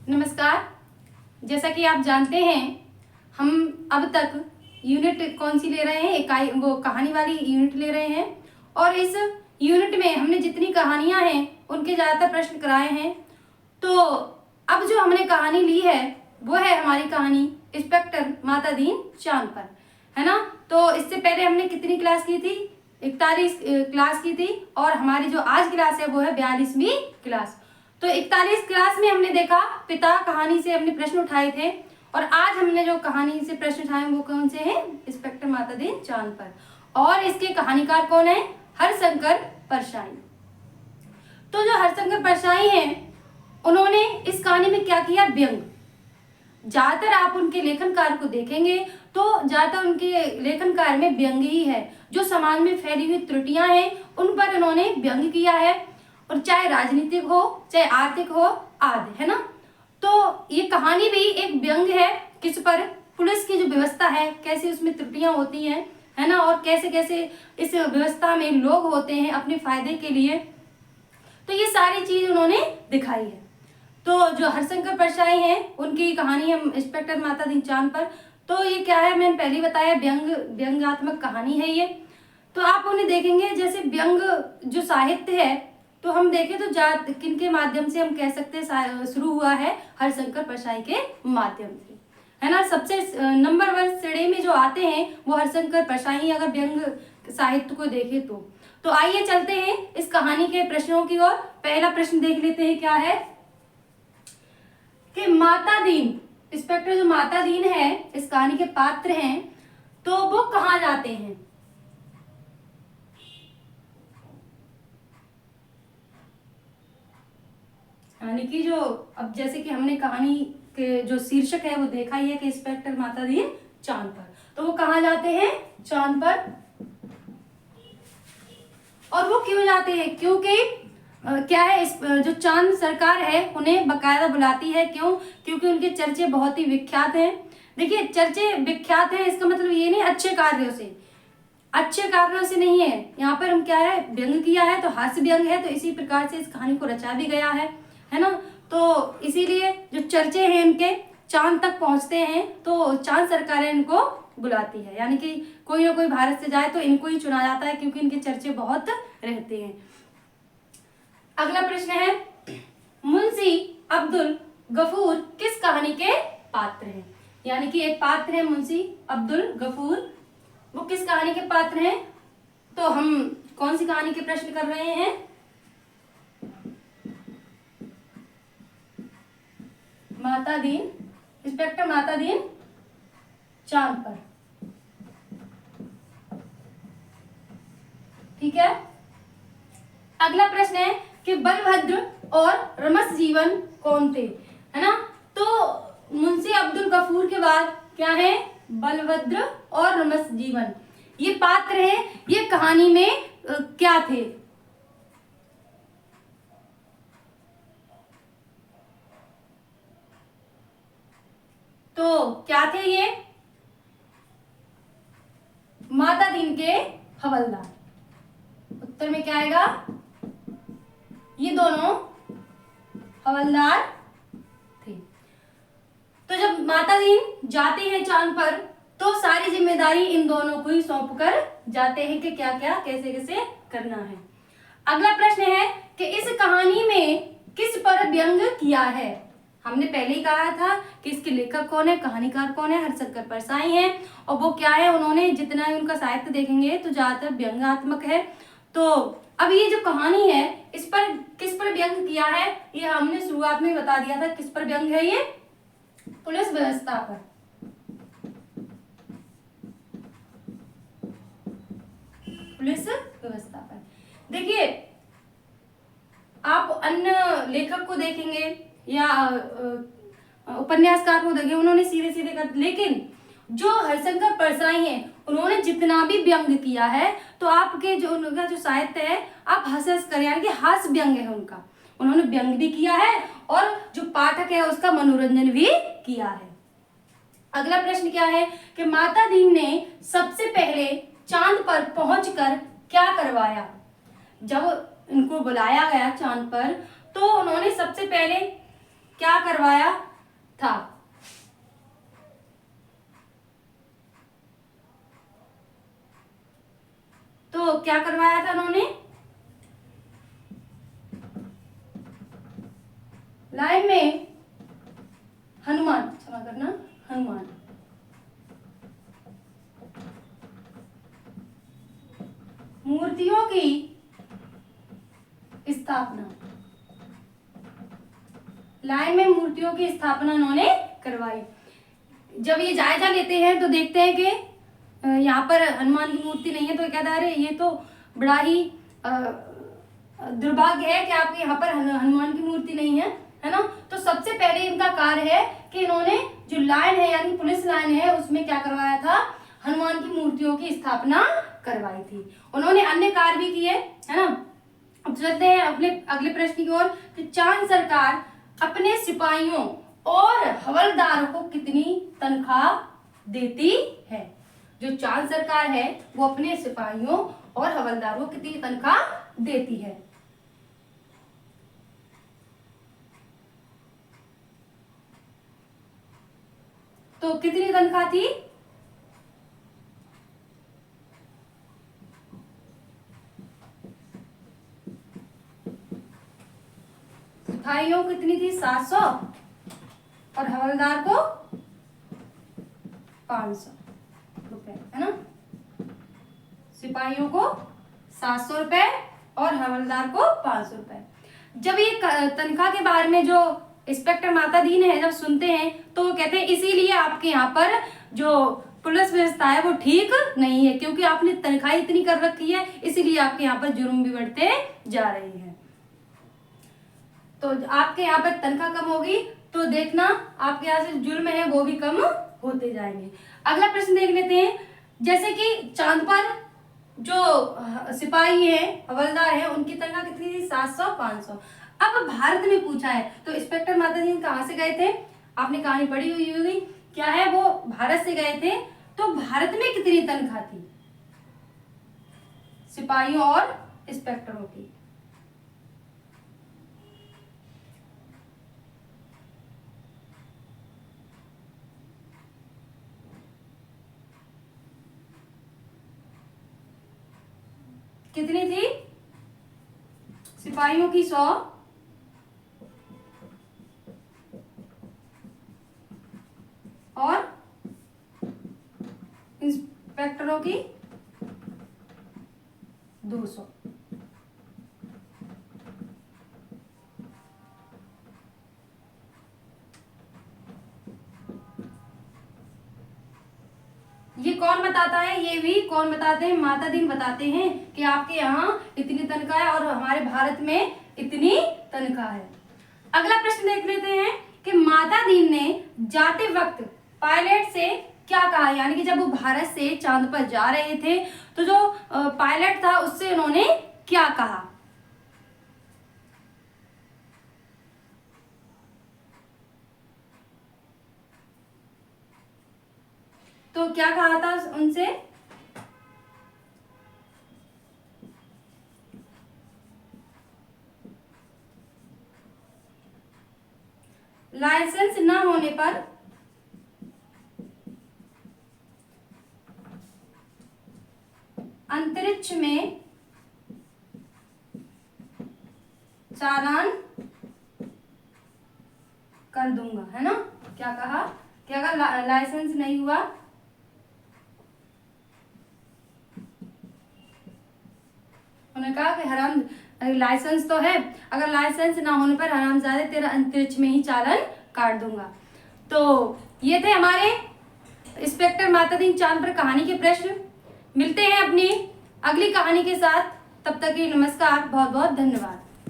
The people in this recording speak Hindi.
नमस्कार। जैसा कि आप जानते हैं, हम अब तक यूनिट कौन सी ले रहे हैं, इकाई वो कहानी वाली यूनिट ले रहे हैं। और इस यूनिट में हमने जितनी कहानियां हैं उनके ज़्यादातर प्रश्न कराए हैं। तो अब जो हमने कहानी ली है वो है हमारी कहानी इंस्पेक्टर माता दीन चांद पर, है ना। तो इससे पहले हमने कितनी क्लास की थी? 41 क्लास की थी। और हमारी जो आज क्लास है वो है 42वीं क्लास। तो 41 क्लास में हमने देखा पिता कहानी से हमने प्रश्न उठाए थे, और आज हमने जो कहानी से प्रश्न उठाए वो कौन से हैं? इंस्पेक्टर माता दीन चांद पर। और इसके कहानीकार कौन है? हरशंकर परशाई। तो जो हरशंकर परशाई हैं उन्होंने इस कहानी में क्या किया? व्यंग। ज्यादातर आप उनके लेखन कार्य को देखेंगे तो ज्यादातर उनके लेखन कार्य में व्यंग ही है। जो समाज में फैली हुई त्रुटियां हैं उन पर उन्होंने व्यंग किया है, और चाहे राजनीतिक हो चाहे आर्थिक हो आदि, है ना। तो ये कहानी भी एक व्यंग है किस पर? पुलिस की जो व्यवस्था है कैसे उसमें त्रुटियां होती हैं, है ना, और कैसे कैसे इस व्यवस्था में लोग होते हैं अपने फायदे के लिए। तो ये सारी चीज उन्होंने दिखाई है। तो जो हरशंकर परशाई हैं उनकी कहानी है इंस्पेक्टर माता दीन चांद पर। तो ये क्या है? मैंने पहले बताया, व्यंग्यात्मक कहानी है ये। तो आप उन्हें देखेंगे जैसे व्यंग जो साहित्य है, तो हम देखें तो किनके माध्यम से हम कह सकते हैं शुरू हुआ है? हरशंकर परशाई के माध्यम से, है ना। सबसे नंबर 1 श्रेणी में जो आते हैं वो हरशंकर परशाई, अगर व्यंग साहित्य को देखें तो आइए चलते हैं इस कहानी के प्रश्नों की ओर। पहला प्रश्न देख लेते हैं, क्या है कि माता दीन, इंस्पेक्टर जो माता दीन है इस कहानी के पात्र हैं, तो वो कहाँ जाते हैं? यानी कि जो अब जैसे कि हमने कहानी के जो शीर्षक है वो देखा ही है कि इंस्पेक्टर माता दीन चांद पर, तो वो कहाँ जाते हैं? चांद पर। और वो क्यों जाते हैं? क्योंकि क्या है, इस जो चांद सरकार है उन्हें बकायदा बुलाती है। क्यों? क्योंकि उनके चर्चे बहुत ही विख्यात हैं। देखिए, चर्चे विख्यात हैं इसका मतलब ये नहीं अच्छे कार्यों से, अच्छे कार्यों से नहीं है। यहाँ पर हम क्या है, व्यंग किया है तो हास्य व्यंग है, तो इसी प्रकार से इस कहानी को रचा भी गया है ना। तो इसीलिए जो चर्चे हैं इनके चांद तक पहुंचते हैं, तो चांद सरकारें इनको बुलाती है। यानी कि कोई ना कोई भारत से जाए तो इनको ही चुना जाता है, क्योंकि इनके चर्चे बहुत रहते हैं। अगला प्रश्न है, मुंशी अब्दुल गफूर किस कहानी के पात्र हैं? यानी कि एक पात्र है मुंशी अब्दुल गफूर, वो किस कहानी के पात्र हैं? तो हम कौन सी कहानी के प्रश्न कर रहे हैं? माता दीन, इंस्पेक्टर माता दीन चांद पर। ठीक है। अगला प्रश्न है कि बलभद्र और रमस जीवन कौन थे, है ना। तो मुंशी अब्दुल गफूर के बाद क्या है? बलभद्र और रमस जीवन, ये पात्र हैं। ये कहानी में क्या थे? तो क्या थे ये? माता दीन के हवलदार। उत्तर में क्या आएगा? ये दोनों हवलदार थे। तो जब माता दीन जाते हैं चांद पर तो सारी जिम्मेदारी इन दोनों को ही सौंप कर जाते हैं कि क्या क्या कैसे कैसे करना है। अगला प्रश्न है कि इस कहानी में किस पर व्यंग किया है? हमने पहले ही कहा था कि इसके लेखक कौन है, कहानीकार कौन है? हरशंकर परशाई हैं। और वो क्या है, उन्होंने जितना उनका साहित्य देखेंगे तो ज्यादातर व्यंग्यात्मक है। तो अब ये जो कहानी है इस पर किस पर व्यंग किया है? ये हमने शुरुआत में बता दिया था किस पर व्यंग है ये? पुलिस व्यवस्था पर। पुलिस व्यवस्था पर। देखिए, आप अन्य लेखक को देखेंगे या उपन्यासकार को देखेंगे, उन्होंने सीधे सीधे कर, लेकिन जो हरशंकर परशाई हैं उन्होंने जितना भी व्यंग किया है तो आपके जो उनका जो साहित्य है आप हंस हंस कर, यानी कि हास्य व्यंग है उनका। उन्होंने व्यंग भी किया है और जो पाठक है उसका मनोरंजन भी किया है। अगला प्रश्न क्या है कि माता दीन ने सबसे पहले चांद पर पहुंचकर क्या करवाया? जब इनको बुलाया गया चांद पर तो उन्होंने सबसे पहले क्या करवाया था? तो क्या करवाया था उन्होंने? लाइन में हनुमान, क्षमा करना, हनुमान मूर्तियों की स्थापना, लाइन में मूर्तियों की स्थापना उन्होंने करवाई। जब ये जायजा लेते हैं तो देखते हैं कि यहाँ पर हनुमान की मूर्ति नहीं है, तो कहता है अरे ये तो बड़ा ही दुर्भाग्य है कि आपके यहाँ पर हनुमान की मूर्ति नहीं है ना। तो सबसे पहले इनका कार्य है कि इन्होंने जो लाइन है यानी पुलिस लाइन है उसमें क्या करवाया था? हनुमान की मूर्तियों की स्थापना करवाई थी। उन्होंने अन्य कार्य भी किए, है ना। अब चलते हैं अपने अगले प्रश्न की ओर कि चांद सरकार अपने सिपाहियों और हवलदारों को कितनी तनख्वाह देती है? जो चांद सरकार है वो अपने सिपाहियों और हवलदारों को कितनी तनख्वाह देती है? तो कितनी तनख्वाह थी? सिपाहियों को कितनी थी? 700 और हवलदार को 500 रुपए, है ना। सिपाहियों को 700 रुपए और हवलदार को 500 रुपए। जब ये तनख्वाह के बारे में जो इंस्पेक्टर माता दीन है जब सुनते हैं तो वो कहते हैं इसीलिए आपके यहाँ पर जो पुलिस व्यवस्था है वो ठीक नहीं है, क्योंकि आपने तनख्वाह इतनी कर रखी है, इसीलिए आपके यहाँ पर जुर्म भी बढ़ते जा रहे हैं। तो आपके यहाँ पर तनख्वाह कम होगी तो देखना आपके यहाँ से जुर्म है वो भी कम होते जाएंगे। अगला प्रश्न देख लेते हैं। जैसे कि चांद पर जो सिपाही है, हवलदार है, उनकी तनख्वाह कितनी थी? 700 500। अब भारत में पूछा है तो इंस्पेक्टर माता जी कहाँ से गए थे? आपने कहानी पढ़ी हुई होगी, क्या है वो भारत से गए थे। तो भारत में कितनी तनख्वाह थी सिपाहियों और इंस्पेक्टरों की? कितनी थी? सिपाहियों की 100 और इंस्पेक्टरों की 200। ये कौन बताता है? ये भी कौन बताते हैं? माता दीन बताते हैं कि आपके यहाँ इतनी तनख्वाह है और हमारे भारत में इतनी तनख्वाह है। अगला प्रश्न देख लेते हैं कि माता दीन ने जाते वक्त पायलट से क्या कहा, यानी कि जब वो भारत से चांद पर जा रहे थे तो जो पायलट था उससे उन्होंने क्या कहा? तो क्या कहा था उनसे? लाइसेंस न होने पर अंतरिक्ष में चालान कर दूंगा, है ना। क्या कहा कि अगर लाइसेंस नहीं हुआ उन्होंने कहा कि हराम, लाइसेंस तो है, अगर लाइसेंस ना होने पर हरामजादे तेरा अंतरिक्ष में ही चालान काट दूंगा। तो ये थे हमारे इंस्पेक्टर माता दीन चांद पर कहानी के प्रश्न। मिलते हैं अपनी अगली कहानी के साथ, तब तक के नमस्कार, बहुत बहुत धन्यवाद।